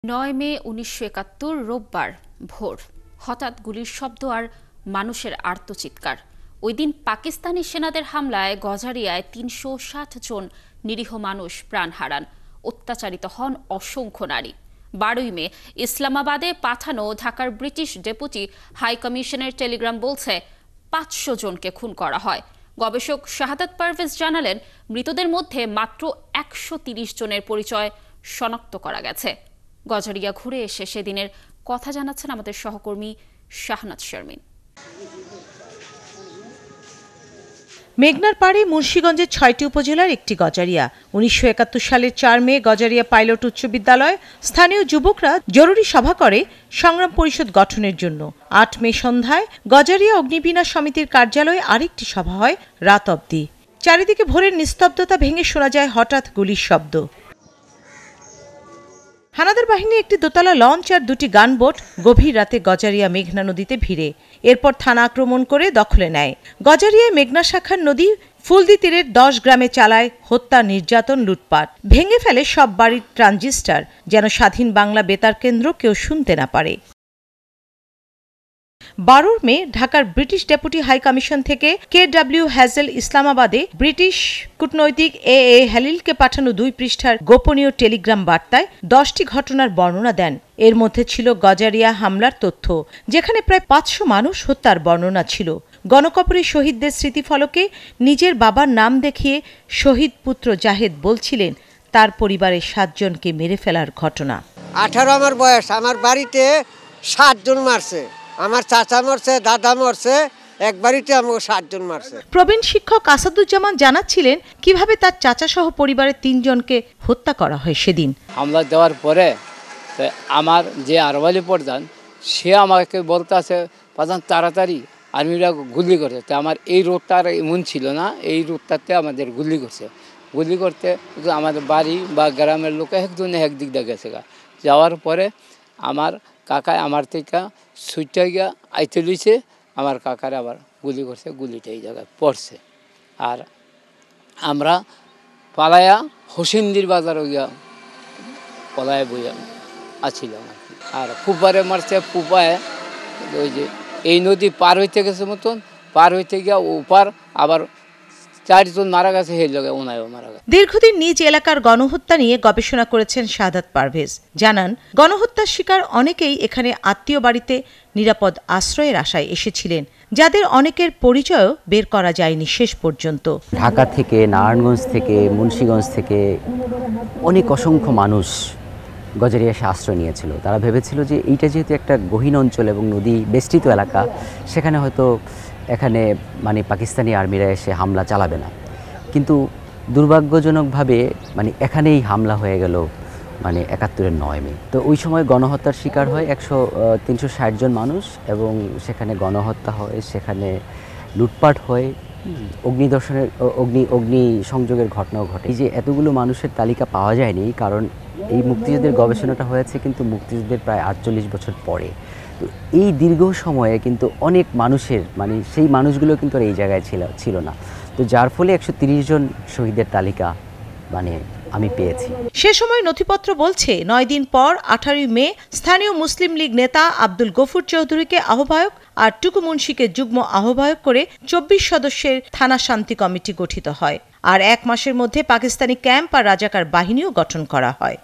৯ মে ১৯৭১ রোববার ভোর হঠাৎ গুলির শব্দ আর মানুষের আর্তচিৎকার। ওই দিন পাকিস্তানি সেনাদের হামলায় গজারিয়ায় ৩৬০ জন নিরীহ মানুষ প্রাণ হারান, অত্যাচারিত হন অসংখ্য নারী। ১২ মে ইসলামাবাদে পাঠানো ঢাকার ব্রিটিশ ডেপুটি হাই কমিশনের টেলিগ্রাম বলছে ৫০০ জনকে খুন করা হয়। গবেষক শাহাদাত পারভেজ জানালেন, মৃতদের মধ্যে মাত্র ১৩০ জনের পরিচয় শনাক্ত করা গেছে। গজারিয়া ঘুরে এসে সেদিনের কথা জানাচ্ছেন আমাদের সহকর্মী শাহনাজ শারমিন। মেঘনার পাড়ে মুন্সিগঞ্জের ৬টি উপজেলার একটি গজারিয়া। ১৯৭১ সালের ৪ মে গজারিয়া পাইলট উচ্চ বিদ্যালয় স্থানীয় যুবকরা জরুরি সভা করে সংগ্রাম পরিষদ গঠনের জন্য। ৮ মে সন্ধ্যায় গজারিয়া অগ্নিবীণা সমিতির কার্যালয়ে আরেকটি সভা হয় রাত অবধি। চারিদিকে ভোরের নিস্তব্ধতা ভেঙে শোনা যায় হঠাৎ গুলির শব্দ। হানাদার বাহিনী একটি দোতলা লঞ্চ আর ২টি গানবোট গভীর রাতে গজারিয়া মেঘনা নদীতে ভিড়ে, এরপর থানা আক্রমণ করে দখলে নেয়। গজারিয়ায় মেঘনা শাখার নদী ফুলদি তীরের ১০ গ্রামে চালায় হত্যা, নির্যাতন, লুটপাট। ভেঙে ফেলে সব বাড়ির ট্রানজিস্টার, যেন স্বাধীন বাংলা বেতার কেন্দ্র কেউ শুনতে না পারে। ১২ মে ঢাকার ব্রিটিশ ডেপুটি হাই কমিশন থেকে KW হ্যাজেল ইসলামাবাদে ব্রিটিশ কূটনৈতিক AA হ্যালিলকে পাঠানো ২ পৃষ্ঠার গোপনীয় টেলিগ্রাম বার্তায় ১০টি ঘটনার বর্ণনা দেন। এর মধ্যে ছিল গজারিয়া হামলার তথ্য, যেখানে প্রায় ৫০০ মানুষ হত্যার বর্ণনা ছিল। গণকবরে শহীদদের স্মৃতিফলকে নিজের বাবার নাম দেখিয়ে শহীদ পুত্র জাহেদ বলছিলেন তার পরিবারের ৭ জনকে মেরে ফেলার ঘটনা। ১৮ আমার বয়স, আমার বাড়িতে ৭ জন মারছে। আমার চাচা মরছে, দাদা মরছে, এক বাড়িতে আমাকে ৭ জন মারছে। প্রবীণ শিক্ষক আসাদুজ্জামান জানাচ্ছিলেন কিভাবে তার চাচা সহ পরিবারের ৩ জনকে হত্যা করা হয় সেদিন। হামলা দেওয়ার পরে আমার যে আরওয়ালি প্রধান, সে আমাকে বলতে আছে, প্রধান তাড়াতাড়ি আর্মিরা গুলি করছে। তো আমার এই রোডটা আর এমন ছিল না, এই রোডটাতে আমাদের গুলি করছে। গুলি করতে আমাদের বাড়ি বা গ্রামের লোক একজনে একদিক দিয়ে গেছে। যাওয়ার পরে আমার কাকায় আমার থেকে সুইটটা গিয়া আইতে লইছে, আমার কাকারে আবার গুলি করছে, গুলিটা এই জায়গায় পড়ছে। আর আমরা পালায়া হোসেন্দির বাজারও গিয়া পলায় বইয়া আছিলাম আর কি। আর পুপারে মারছে, পুপায় ওই যে এই নদী পার হইতে গেছে মতন, পার হইতে গিয়া ওপার আবার ৪ জন মারা গেছে, সেই জায়গায় ওনায়ও মারা গেছে। দীর্ঘদিন নিজ এলাকার গণহত্যা নিয়ে গবেষণা করেছেন শাহাদাত পারভেজ। জানান, গণহত্যার শিকার অনেকেই এখানে আত্মীয় বাড়িতে নিরাপদ আশ্রয়ের আশায় এসেছিলেন, যাদের অনেকের পরিচয়ও বের করা যায়নি শেষ পর্যন্ত। ঢাকা থেকে, নারায়ণগঞ্জ থেকে, মুন্সিগঞ্জ থেকে অনেক অসংখ্য মানুষ গজারিয়া এসে আশ্রয় নিয়েছিল। তারা ভেবেছিল যে এইটা যেহেতু একটা গহীন অঞ্চল এবং নদী বেষ্টিত এলাকা, সেখানে হয়তো এখানে পাকিস্তানি আর্মিরা এসে হামলা চালাবে না। কিন্তু দুর্ভাগ্যজনকভাবে এখানেই হামলা হয়ে গেল ৭১-এর ৯ মে। তো ওই সময় গণহত্যার শিকার হয় ৩৬০ জন মানুষ, এবং সেখানে গণহত্যা হয়, সেখানে লুটপাট হয়, অগ্নিদর্শনের অগ্নি সংযোগের ঘটনাও ঘটে। এই যে এতগুলো মানুষের তালিকা পাওয়া যায়নি, কারণ এই মুক্তিযুদ্ধের গবেষণাটা হয়েছে কিন্তু মুক্তিযুদ্ধের প্রায় ৪৮ বছর পরে। তো এই দীর্ঘ সময়ে কিন্তু অনেক মানুষের সেই মানুষগুলো কিন্তু আর এই জায়গায় ছিল না। তো যার ফলে ১৩০ জন শহীদের তালিকা আমি পেয়েছি। সে সময় নথিপত্র বলছে ৯ দিন পর ১৮ মে স্থানীয় মুসলিম লীগ নেতা আব্দুল গফুর চৌধুরীকে আহ্বায়ক আর টুকু মুন্সিকে যুগ্ম আহ্বায়ক করে ২৪ সদস্যের থানা শান্তি কমিটি গঠিত হয়। আর ১ মাসের মধ্যে পাকিস্তানি ক্যাম্প আর রাজাকার বাহিনীও গঠন করা হয়।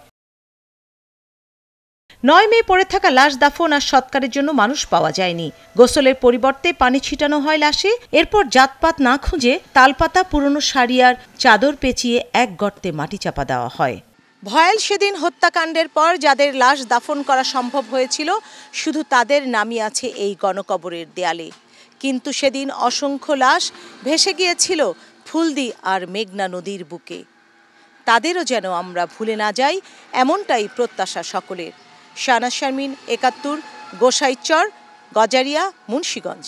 ৯ মে পড়ে থাকা লাশ দাফন আর সৎকারের জন্য মানুষ পাওয়া যায়নি। গোসলের পরিবর্তে পানি ছিটানো হয় লাশে। এরপর জাতপাত না খুঁজে তালপাতা, পুরনো শাড়ি আর চাদর পেঁচিয়ে এক গর্তে মাটি চাপা দেওয়া হয়। ভয়াল সেদিন হত্যাকাণ্ডের পর যাদের লাশ দাফন করা সম্ভব হয়েছিল, শুধু তাদের নামই আছে এই গণকবরের দেয়ালে। কিন্তু সেদিন অসংখ্য লাশ ভেসে গিয়েছিল ফুলদি আর মেঘনা নদীর বুকে। তাদেরও যেন আমরা ভুলে না যাই, এমনটাই প্রত্যাশা সকলের। শাহনাজ শারমিন, ৭১, গোসাইচর, গজারিয়া, মুন্সিগঞ্জ।